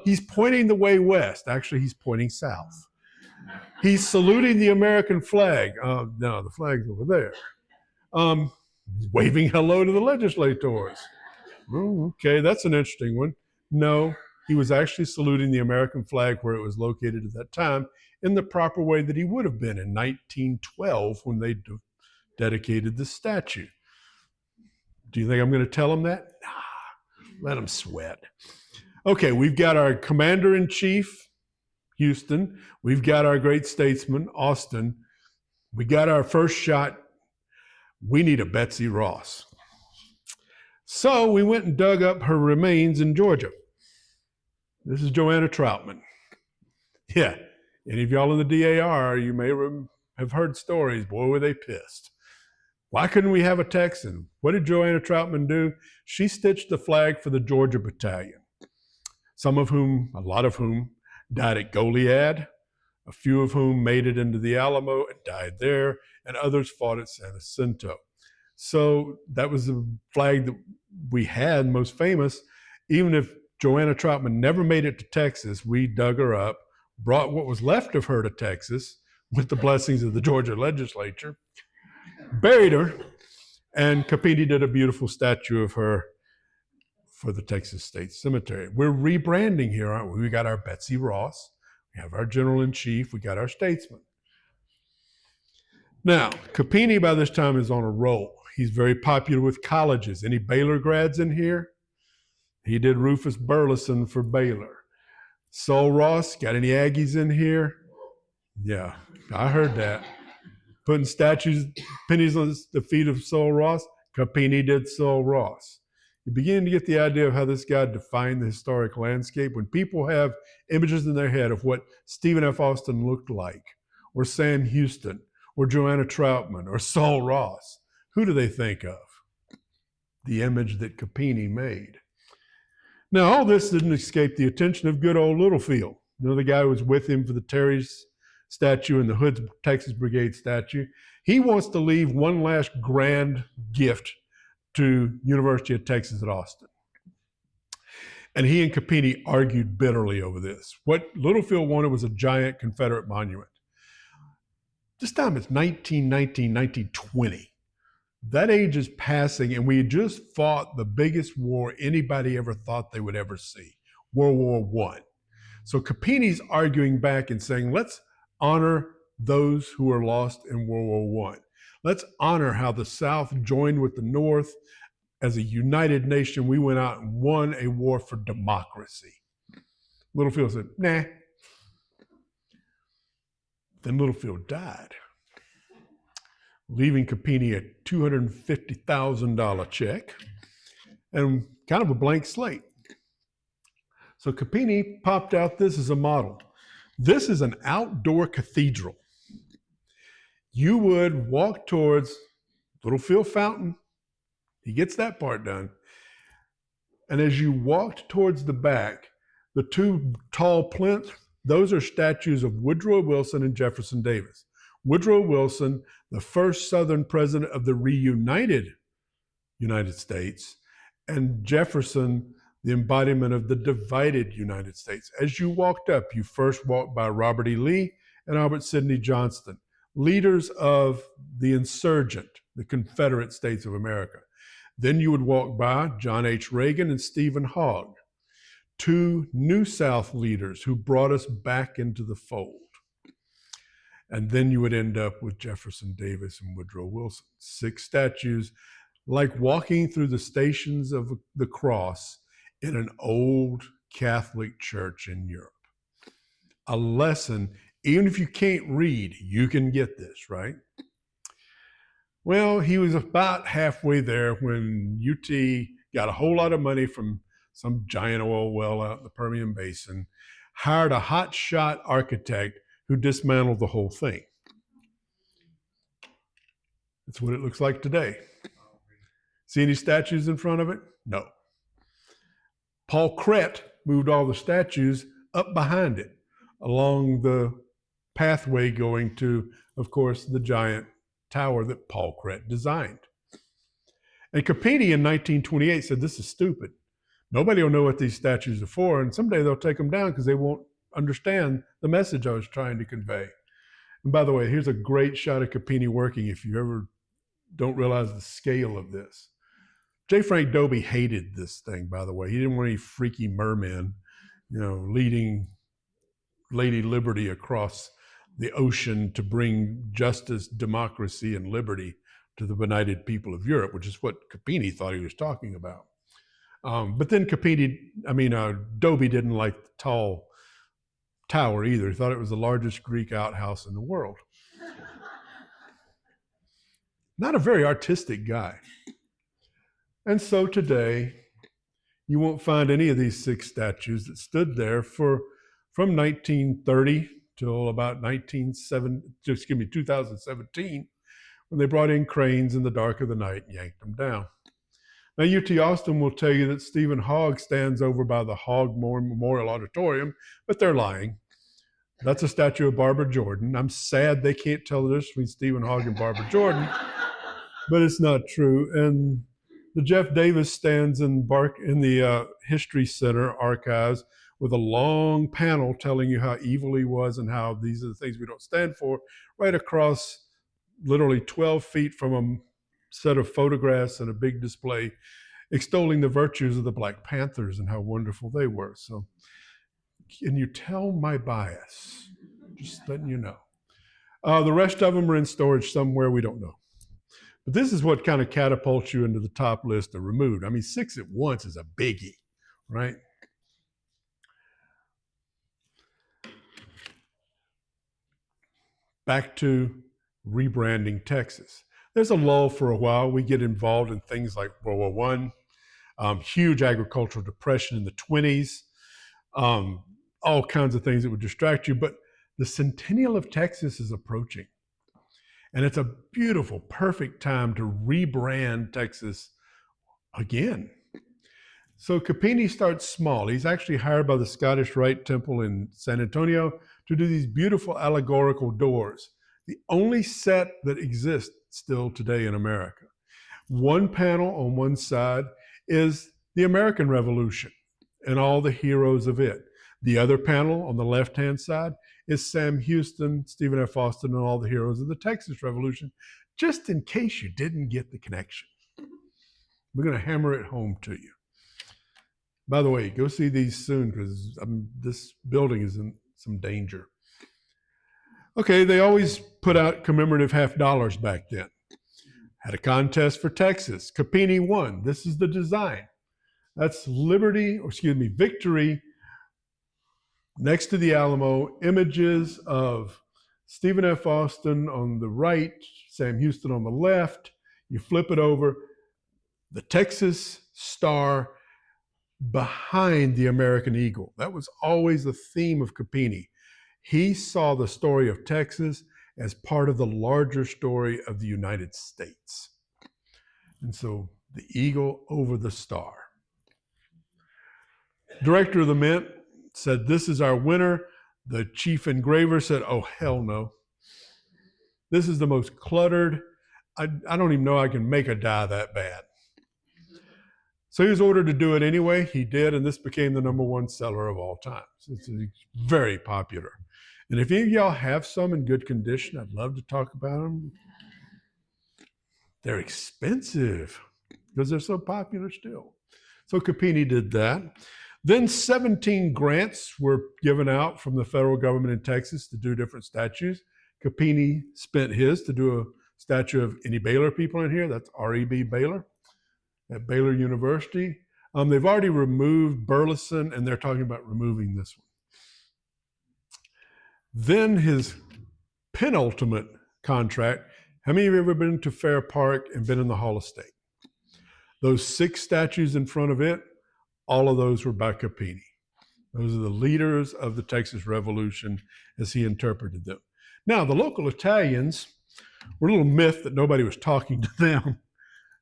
He's pointing the way west. Actually, he's pointing south. He's saluting the American flag. No, the flag's over there. He's waving hello to the legislators. Oh, okay, that's an interesting one. No, he was actually saluting the American flag where it was located at that time in the proper way that he would have been in 1912 when they dedicated the statue. Do you think I'm going to tell him that? Nah, let him sweat. Okay, we've got our commander-in-chief, Houston. We've got our great statesman, Austin. We got our first shot. We need a Betsy Ross. So we went and dug up her remains in Georgia. This is Joanna Troutman. Yeah, any of y'all in the DAR, you may have heard stories. Boy, were they pissed. Why couldn't we have a Texan? What did Joanna Troutman do? She stitched the flag for the Georgia Battalion. A lot of whom died at Goliad, a few of whom made it into the Alamo and died there, and others fought at San Jacinto. So that was the flag that we had, most famous. Even if Joanna Troutman never made it to Texas, we dug her up, brought what was left of her to Texas with the blessings of the Georgia legislature, buried her, and Coppini did a beautiful statue of her for the Texas State Cemetery. We're rebranding here, aren't we? We got our Betsy Ross, we have our general-in-chief, we got our statesman. Now, Coppini by this time is on a roll. He's very popular with colleges. Any Baylor grads in here? He did Rufus Burleson for Baylor. Sol Ross, got any Aggies in here? Yeah, I heard that. Putting pennies on the feet of Sol Ross. Coppini did Sol Ross. You begin to get the idea of how this guy defined the historic landscape. When people have images in their head of what Stephen F. Austin looked like, or Sam Houston, or Joanna Troutman, or Sol Ross, who do they think of? The image that Coppini made. Now, all this didn't escape the attention of good old Littlefield. You know, the guy who was with him for the Terry's statue and the Hood's Texas Brigade statue. He wants to leave one last grand gift to University of Texas at Austin. And he and Coppini argued bitterly over this. What Littlefield wanted was a giant Confederate monument. This time it's 1919, 1920. That age is passing, and we had just fought the biggest war anybody ever thought they would ever see, World War I. So Coppini's arguing back and saying, let's honor those who were lost in World War I. Let's honor how the South joined with the North. As a united nation, we went out and won a war for democracy. Littlefield said, nah. Then Littlefield died, leaving Coppini a $250,000 check and kind of a blank slate. So Coppini popped out this as a model. This is an outdoor cathedral. You would walk towards Littlefield Fountain. He gets that part done. And as you walked towards the back, The two tall plinths, those are statues of Woodrow Wilson and Jefferson Davis. Woodrow Wilson, the first Southern president of the reunited United States, and Jefferson, the embodiment of the divided United States. As you walked up, you first walked by Robert E. Lee and Albert Sidney Johnston, leaders of the insurgent, the Confederate States of America. Then you would walk by John H. Reagan and Stephen Hogg, two New South leaders who brought us back into the fold. And then you would end up with Jefferson Davis and Woodrow Wilson, 6 statues, like walking through the Stations of the Cross in an old Catholic church in Europe. A lesson, even if you can't read, you can get this, right? Well, he was about halfway there when UT got a whole lot of money from some giant oil well out in the Permian Basin, hired a hotshot architect who dismantled the whole thing. That's what it looks like today. See any statues in front of it? No. Paul Crett moved all the statues up behind it along the pathway going to, of course, the giant tower that Paul Crett designed. And Coppini in 1928 said, this is stupid. Nobody will know what these statues are for, and someday they'll take them down because they won't understand the message I was trying to convey. And by the way, here's a great shot of Coppini working if you ever don't realize the scale of this. J. Frank Dobie hated this thing, by the way. He didn't want any freaky mermen, leading Lady Liberty across the ocean to bring justice, democracy, and liberty to the benighted people of Europe, which is what Coppini thought he was talking about. But then Dobie didn't like the tall tower either. He thought it was the largest Greek outhouse in the world. Not a very artistic guy. And so today, you won't find any of these 6 statues that stood there from 1930 till about 2017, when they brought in cranes in the dark of the night and yanked them down. Now, UT Austin will tell you that Stephen Hogg stands over by the Hogg Memorial Auditorium, but they're lying. That's a statue of Barbara Jordan. I'm sad they can't tell the difference between Stephen Hogg and Barbara Jordan, but it's not true. And the Jeff Davis stands in the History Center archives with a long panel telling you how evil he was and how these are the things we don't stand for, right across literally 12 feet from a set of photographs and a big display extolling the virtues of the Black Panthers and how wonderful they were. So, can you tell my bias? Just letting you know. The rest of them are in storage somewhere, we don't know. But this is what kind of catapults you into the top list of removed. 6 at once is a biggie, right? Back to rebranding Texas. There's a lull for a while. We get involved in things like World War I, huge agricultural depression in the 20s, all kinds of things that would distract you. But the centennial of Texas is approaching. And it's a beautiful, perfect time to rebrand Texas again. So Coppini starts small. He's actually hired by the Scottish Rite Temple in San Antonio to do these beautiful allegorical doors, the only set that exists still today in America. One panel on one side is the American Revolution and all the heroes of it. The other panel on the left-hand side is Sam Houston, Stephen F. Austin, and all the heroes of the Texas Revolution, just in case you didn't get the connection. We're going to hammer it home to you. By the way, go see these soon because this building is in some danger. Okay, they always put out commemorative $50 back then. Had a contest for Texas. Coppini won. This is the design. That's Victory next to the Alamo, images of Stephen F. Austin on the right, Sam Houston on the left. You flip it over, the Texas star behind the American eagle. That was always the theme of Coppini. He saw the story of Texas as part of the larger story of the United States. And so the eagle over the star. Director of the Mint, said, "This is our winner." The chief engraver said, "Oh, hell no. This is the most cluttered. I don't even know I can make a die that bad." So he was ordered to do it anyway. He did, and this became the #1 seller of all time. So it's very popular. And if any of y'all have some in good condition, I'd love to talk about them. They're expensive because they're so popular still. So Coppini did that. Then 17 grants were given out from the federal government in Texas to do different statues. Coppini spent his to do a statue of any Baylor people in here. That's R.E.B. Baylor at Baylor University. They've already removed Burleson, and they're talking about removing this one. Then his penultimate contract. How many of you have ever been to Fair Park and been in the Hall of State? Those 6 statues in front of it, all of those were by Coppini. Those are the leaders of the Texas Revolution as he interpreted them. Now, the local Italians were a little miffed that nobody was talking to them.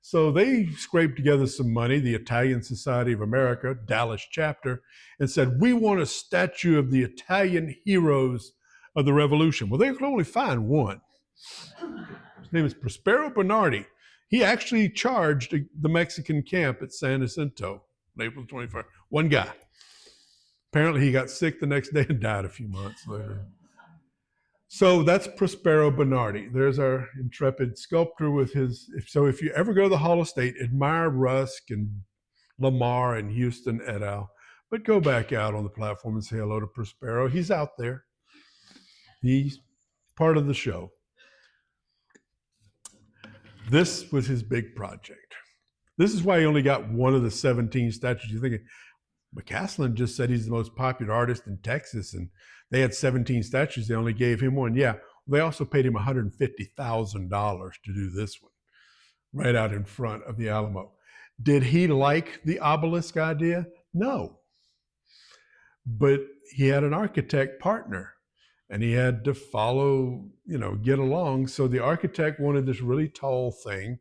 So they scraped together some money, the Italian Society of America, Dallas chapter, and said, "We want a statue of the Italian heroes of the Revolution." Well, they could only find one. His name is Prospero Bernardi. He actually charged the Mexican camp at San Jacinto on April 21st. One guy. Apparently he got sick the next day and died a few months later. So that's Prospero Bernardi. There's our intrepid sculptor with his. So if you ever go to the Hall of State, admire Rusk and Lamar and Houston et al. But go back out on the platform and say hello to Prospero. He's out there. He's part of the show. This was his big project. This is why he only got one of the 17 statues. You're thinking, McCaslin just said he's the most popular artist in Texas, and they had 17 statues. They only gave him one. Yeah, they also paid him $150,000 to do this one, right out in front of the Alamo. Did he like the obelisk idea? No. But he had an architect partner, and he had to follow, get along. So the architect wanted this really tall thing,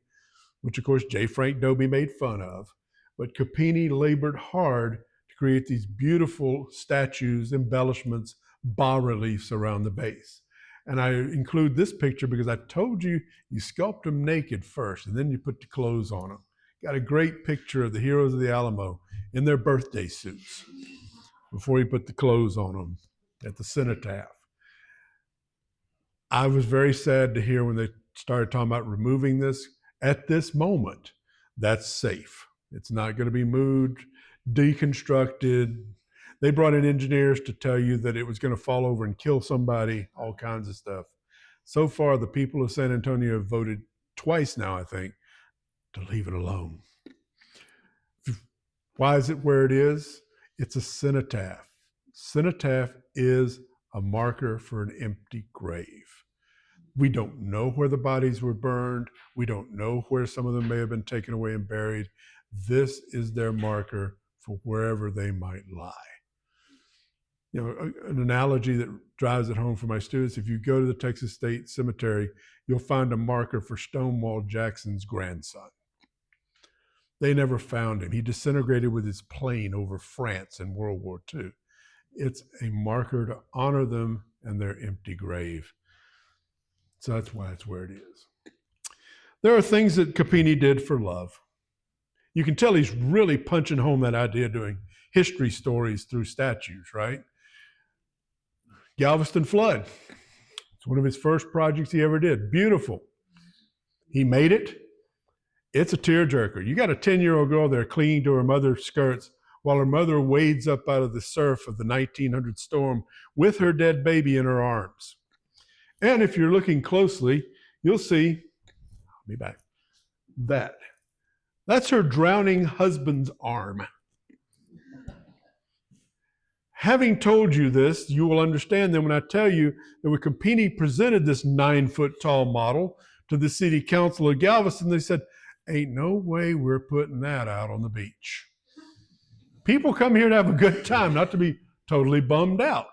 which of course J. Frank Dobie made fun of. But Coppini labored hard to create these beautiful statues, embellishments, bas-reliefs around the base. And I include this picture because I told you, you sculpt them naked first, and then you put the clothes on them. Got a great picture of the heroes of the Alamo in their birthday suits before you put the clothes on them at the cenotaph. I was very sad to hear when they started talking about removing this. At this moment, that's safe. It's not going to be moved, deconstructed. They brought in engineers to tell you that it was going to fall over and kill somebody, all kinds of stuff. So far, the people of San Antonio have voted twice now, I think, to leave it alone. Why is it where it is? It's a cenotaph. Cenotaph is a marker for an empty grave. We don't know where the bodies were burned. We don't know where some of them may have been taken away and buried. This is their marker for wherever they might lie. An analogy that drives it home for my students, if you go to the Texas State Cemetery, you'll find a marker for Stonewall Jackson's grandson. They never found him. He disintegrated with his plane over France in World War II. It's a marker to honor them and their empty grave. So that's why it's where it is. There are things that Coppini did for love. You can tell he's really punching home that idea of doing history stories through statues, right? Galveston flood. It's one of his first projects he ever did. Beautiful. He made it. It's a tearjerker. You got a 10-year-old girl there clinging to her mother's skirts while her mother wades up out of the surf of the 1900 storm with her dead baby in her arms. And if you're looking closely, you'll see, I'll be back, that's her drowning husband's arm. Having told you this, you will understand then when I tell you that when Coppini presented this 9-foot-tall model to the city council of Galveston, they said, ain't no way we're putting that out on the beach. People come here to have a good time, not to be totally bummed out.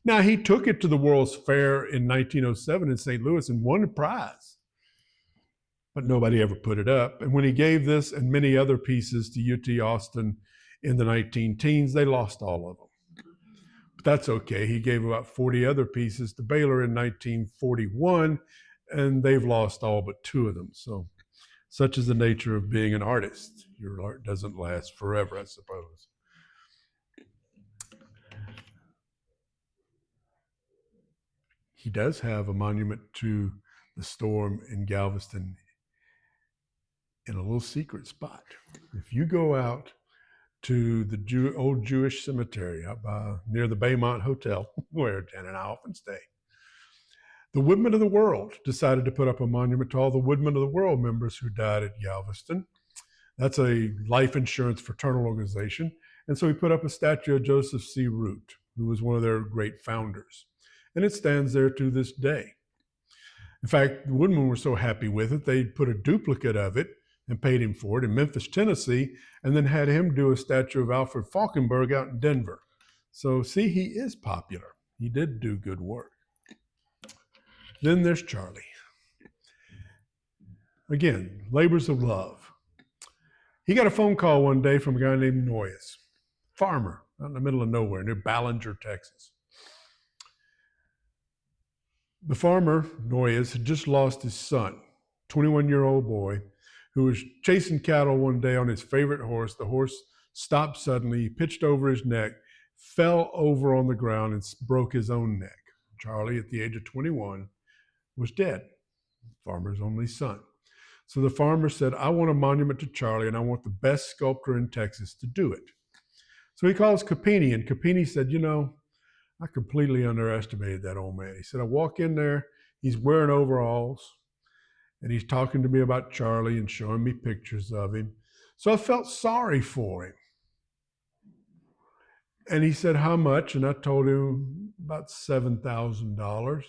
Now, he took it to the World's Fair in 1907 in St. Louis and won a prize, but nobody ever put it up. And when he gave this and many other pieces to UT Austin in the 19 teens, they lost all of them. But that's okay. He gave about 40 other pieces to Baylor in 1941, and they've lost all but two of them. So such is the nature of being an artist. Your art doesn't last forever, I suppose. He does have a monument to the storm in Galveston in a little secret spot. If you go out to the old Jewish cemetery out near the Baymont Hotel, where Jan and I often stay, the Woodmen of the World decided to put up a monument to all the Woodmen of the World members who died at Galveston. That's a life insurance fraternal organization. And so he put up a statue of Joseph C. Root, who was one of their great founders. And it stands there to this day. In fact, the Woodmen were so happy with it, they put a duplicate of it and paid him for it in Memphis, Tennessee, and then had him do a statue of Alfred Falkenberg out in Denver. So see, he is popular. He did do good work. Then there's Charlie. Again, labors of love. He got a phone call one day from a guy named Noyes, farmer out in the middle of nowhere near Ballinger, Texas. The farmer, Noyes, had just lost his son, 21-year-old boy, who was chasing cattle one day on his favorite horse. The horse stopped suddenly, he pitched over his neck, fell over on the ground, and broke his own neck. Charlie, at the age of 21, was dead, farmer's only son. So the farmer said, I want a monument to Charlie, and I want the best sculptor in Texas to do it. So he calls Coppini, and Coppini said, you know, I completely underestimated that old man. He said, I walk in there, he's wearing overalls, and he's talking to me about Charlie and showing me pictures of him. So I felt sorry for him. And he said, how much? And I told him about $7,000.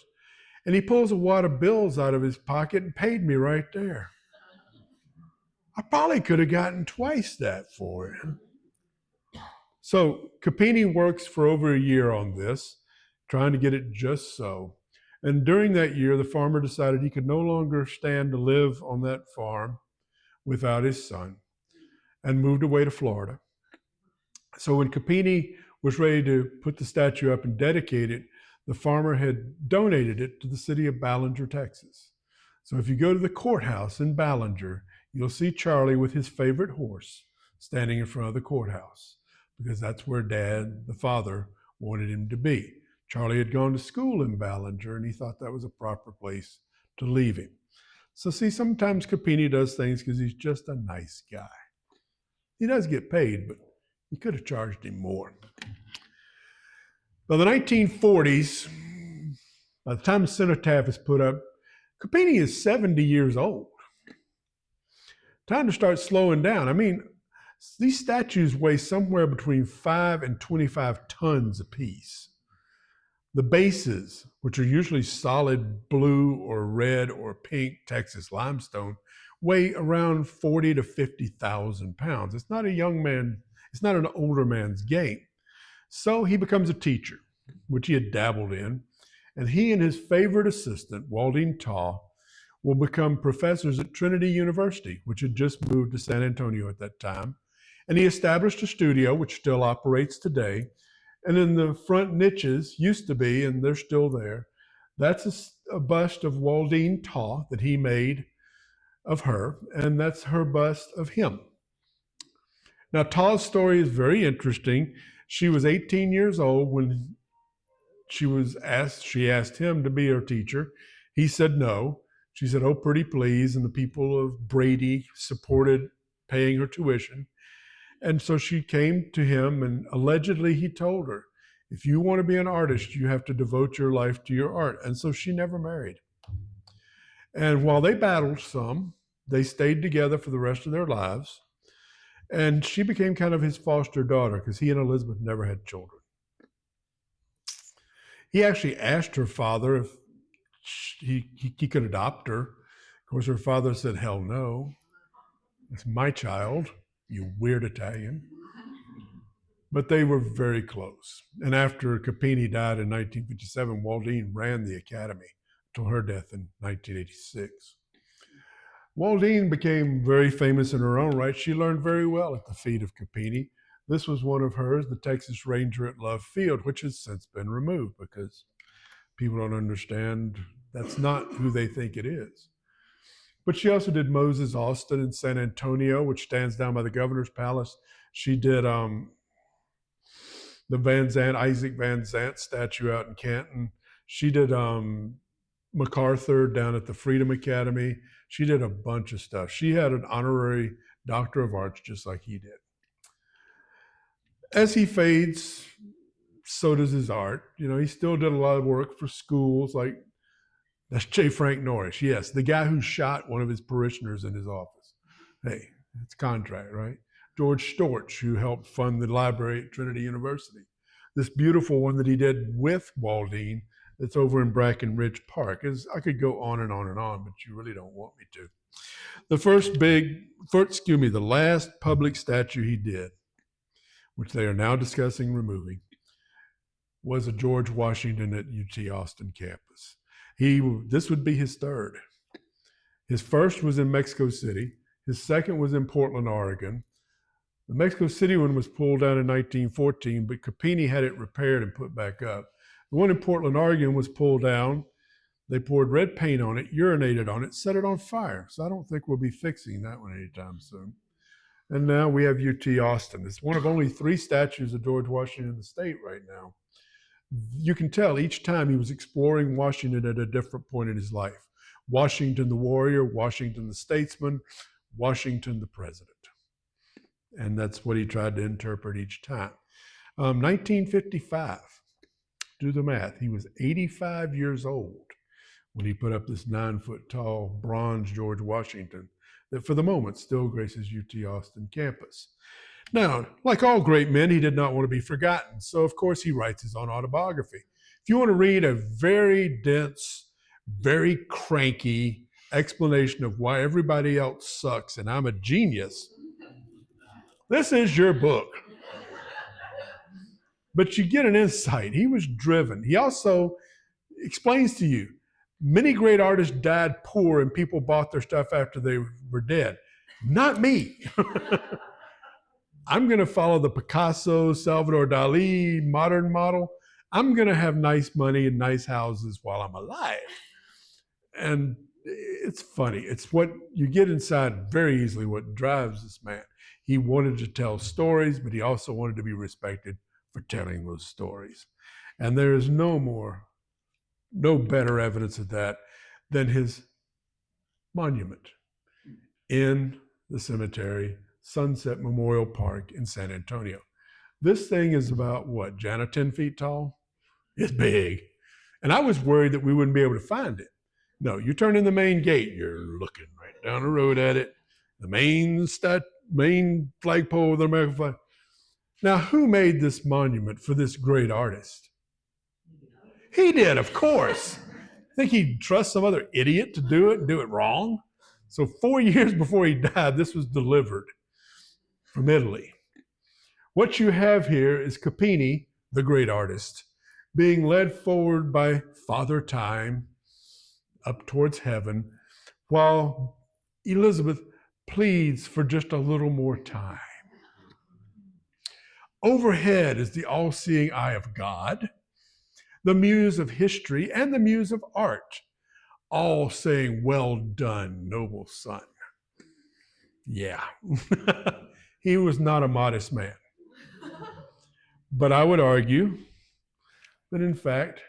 And he pulls a wad of bills out of his pocket and paid me right there. I probably could have gotten twice that for it. So Coppini works for over a year on this, trying to get it just so. And during that year, the farmer decided he could no longer stand to live on that farm without his son and moved away to Florida. So when Coppini was ready to put the statue up and dedicate it, the farmer had donated it to the city of Ballinger, Texas. So if you go to the courthouse in Ballinger, you'll see Charlie with his favorite horse standing in front of the courthouse, because that's where Dad, the father, wanted him to be. Charlie had gone to school in Ballinger, and he thought that was a proper place to leave him. So see, sometimes Coppini does things because he's just a nice guy. He does get paid, but he could have charged him more. By the 1940s, by the time the cenotaph is put up, Coppini is 70 years old. Time to start slowing down. I mean, these statues weigh somewhere between 5 and 25 tons apiece. The bases, which are usually solid blue or red or pink Texas limestone, weigh around 40 to 50,000 pounds. It's not a young man, it's not an older man's game. So he becomes a teacher, which he had dabbled in, and he and his favorite assistant, Waldine Taw, will become professors at Trinity University, which had just moved to San Antonio at that time. And he established a studio, which still operates today. And in the front niches used to be, and they're still there, that's a bust of Waldine Taw that he made of her, and that's her bust of him. Now, Taw's story is very interesting. She was 18 years old when she asked him to be her teacher. He said no. She said, oh, pretty please. And the people of Brady supported paying her tuition. And so she came to him, and allegedly he told her, if you want to be an artist, you have to devote your life to your art. And so she never married. And while they battled some, they stayed together for the rest of their lives. And she became kind of his foster daughter because he and Elizabeth never had children. He actually asked her father if he could adopt her. Of course, her father said, hell no. It's my child, you weird Italian. But they were very close. And after Coppini died in 1957, Waldine ran the academy until her death in 1986. Waldine became very famous in her own right. She learned very well at the feet of Coppini. This was one of hers, the Texas Ranger at Love Field, which has since been removed because people don't understand that's not who they think it is. But she also did Moses Austin in San Antonio, which stands down by the governor's palace. She did the Isaac Van Zandt statue out in Canton. She did MacArthur down at the Freedom Academy. She did a bunch of stuff. She had an honorary Doctor of Arts just like he did. As he fades, so does his art. He still did a lot of work for schools. Like, that's J. Frank Norris. Yes, the guy who shot one of his parishioners in his office. Hey, it's contract, right? George Storch, who helped fund the library at Trinity University. This beautiful one that he did with Waldine that's over in Brackenridge Park. I could go on and on and on, but you really don't want me to. The last public statue he did, which they are now discussing removing, was a George Washington at UT Austin campus. This would be his third. His first was in Mexico City. His second was in Portland, Oregon. The Mexico City one was pulled down in 1914, but Coppini had it repaired and put back up. The one in Portland, Oregon was pulled down. They poured red paint on it, urinated on it, set it on fire. So I don't think we'll be fixing that one anytime soon. And now we have UT Austin. It's one of only 3 statues of George Washington in the state right now. You can tell each time he was exploring Washington at a different point in his life. Washington the warrior, Washington the statesman, Washington the president. And that's what he tried to interpret each time. 1955, do the math. He was 85 years old when he put up this 9-foot-tall bronze George Washington that for the moment still graces UT Austin campus. Now, like all great men, he did not want to be forgotten. So, of course, he writes his own autobiography. If you want to read a very dense, very cranky explanation of why everybody else sucks and I'm a genius, this is your book. But you get an insight. He was driven. He also explains to you, many great artists died poor and people bought their stuff after they were dead. Not me. I'm going to follow the Picasso, Salvador Dali modern model. I'm going to have nice money and nice houses while I'm alive. And it's funny. It's what you get inside very easily what drives this man. He wanted to tell stories, but he also wanted to be respected for telling those stories. And there is no better evidence of that than his monument in the cemetery, Sunset Memorial Park in San Antonio. This thing is about what, Jana, 10 feet tall? It's big. And I was worried that we wouldn't be able to find it. No, you turn in the main gate, you're looking right down the road at it. The main flagpole with the American flag. Now, who made this monument for this great artist? He did, of course. Think he'd trust some other idiot to do it and do it wrong? So 4 years before he died, this was delivered from Italy. What you have here is Coppini, the great artist, being led forward by Father Time up towards heaven, while Elizabeth pleads for just a little more time. Overhead is the all-seeing eye of God, the muse of history, and the muse of art, all saying, "Well done, noble son." Yeah, he was not a modest man. But I would argue that, in fact,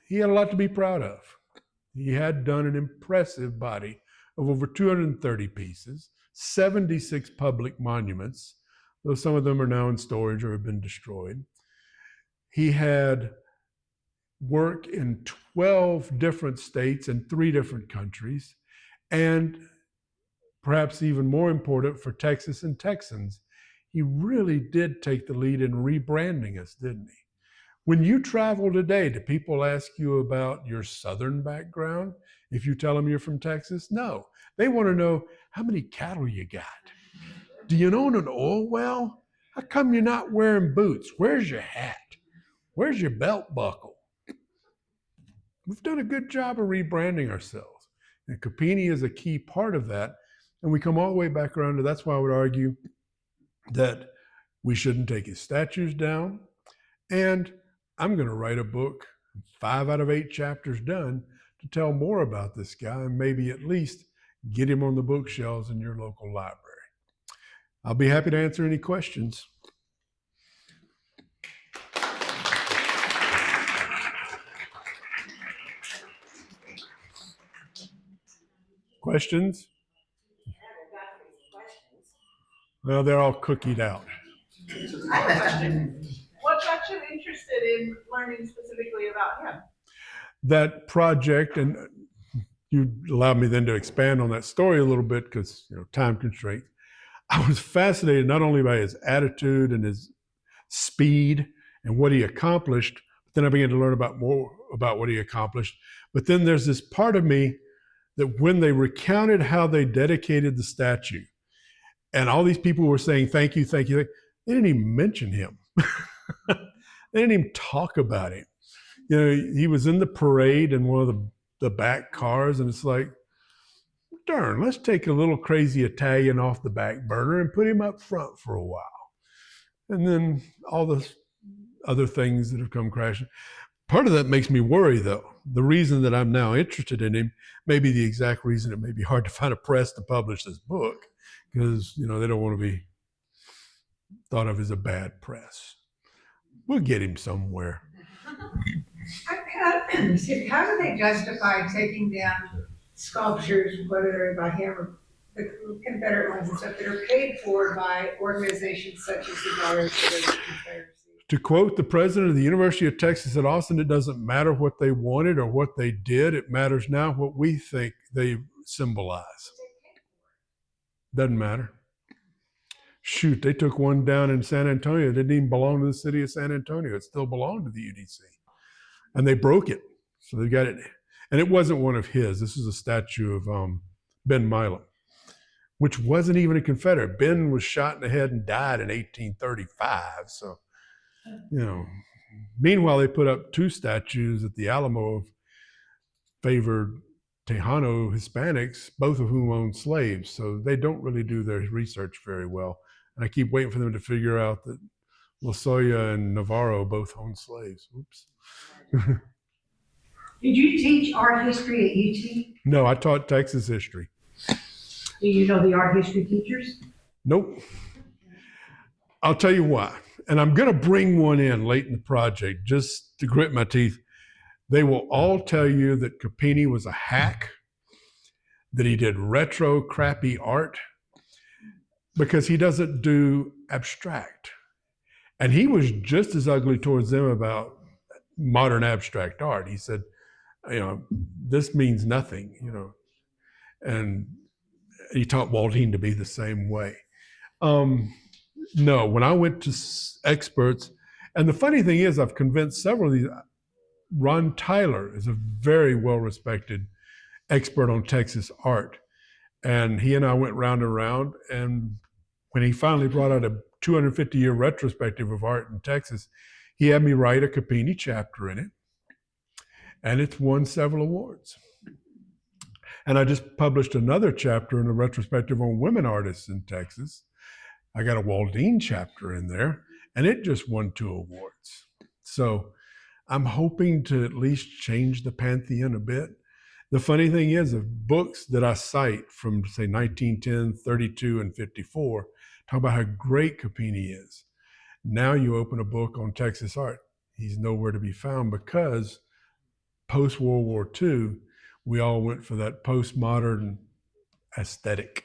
he had a lot to be proud of. He had done an impressive body of over 230 pieces, 76 public monuments, though some of them are now in storage or have been destroyed. He had work in 12 different states and 3 different countries, and perhaps even more important for Texas and Texans, he really did take the lead in rebranding us, didn't he? When you travel today, do people ask you about your Southern background if you tell them you're from Texas? No. They want to know, how many cattle you got? Do you own an oil well? How come you're not wearing boots? Where's your hat? Where's your belt buckle? We've done a good job of rebranding ourselves. And Coppini is a key part of that. And we come all the way back around to that's why I would argue that we shouldn't take his statues down. And I'm going to write a book, 5 out of 8 chapters done, to tell more about this guy and maybe at least get him on the bookshelves in your local library. I'll be happy to answer any questions. Questions? Well, they're all cookied out. I have a question. What got you interested in learning specifically about him? That project, and you allowed me then to expand on that story a little bit because time constraints. I was fascinated not only by his attitude and his speed and what he accomplished, but then I began to learn more about what he accomplished. But then there's this part of me that when they recounted how they dedicated the statue, and all these people were saying, thank you, thank you, they didn't even mention him. They didn't even talk about him. He was in the parade in one of the back cars, and it's like, darn, let's take a little crazy Italian off the back burner and put him up front for a while. And then all the other things that have come crashing. Part of that makes me worry, though. The reason that I'm now interested in him may be the exact reason it may be hard to find a press to publish this book, because they don't want to be thought of as a bad press. We'll get him somewhere. How do they justify taking down sculptures, whether they're by him or the Confederate ones and stuff, that are paid for by organizations such as the Daughters of the Confederacy? To quote the president of the University of Texas at Austin, it doesn't matter what they wanted or what they did. It matters now what we think they symbolize. Doesn't matter. Shoot, they took one down in San Antonio. It didn't even belong to the city of San Antonio. It still belonged to the UDC. And they broke it. So they got it. And it wasn't one of his. This is a statue of Ben Milam, which wasn't even a Confederate. Ben was shot in the head and died in 1835. So, meanwhile, they put up 2 statues at the Alamo of favored Tejano Hispanics, both of whom owned slaves. So they don't really do their research very well. And I keep waiting for them to figure out that Lozoya and Navarro both owned slaves. Oops. Did you teach art history at UT? No, I taught Texas history. Do you know the art history teachers? Nope. I'll tell you why. And I'm going to bring one in late in the project just to grit my teeth. They will all tell you that Coppini was a hack, that he did retro crappy art because he doesn't do abstract. And he was just as ugly towards them about modern abstract art. He said, this means nothing, and he taught Waldine to be the same way. No, when I went to experts, and the funny thing is I've convinced several of these. Ron Tyler is a very well-respected expert on Texas art. And he and I went round and round. And when he finally brought out a 250-year retrospective of art in Texas, he had me write a Coppini chapter in it. And it's won several awards. And I just published another chapter in a retrospective on women artists in Texas. I got a Waldine chapter in there, and it just won 2 awards. So I'm hoping to at least change the pantheon a bit. The funny thing is, of books that I cite from, say, 1910, 32, and 54, talk about how great Coppini is. Now you open a book on Texas art, he's nowhere to be found, because post-World War II, we all went for that postmodern aesthetic,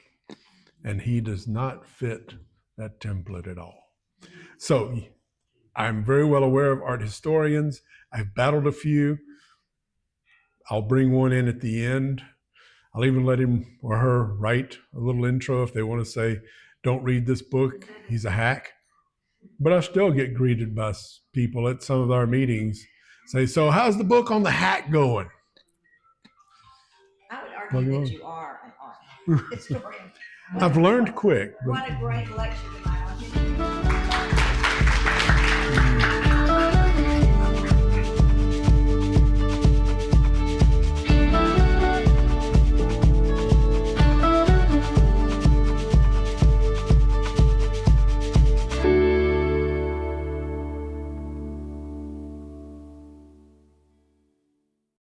and he does not fit that template at all. So I'm very well aware of art historians. I've battled a few. I'll bring one in at the end. I'll even let him or her write a little intro if they want to say, don't read this book, he's a hack. But I still get greeted by people at some of our meetings, say, so how's the book on the hack going? I would argue that you are an art historian. I've learned quick. What a great lecture tonight.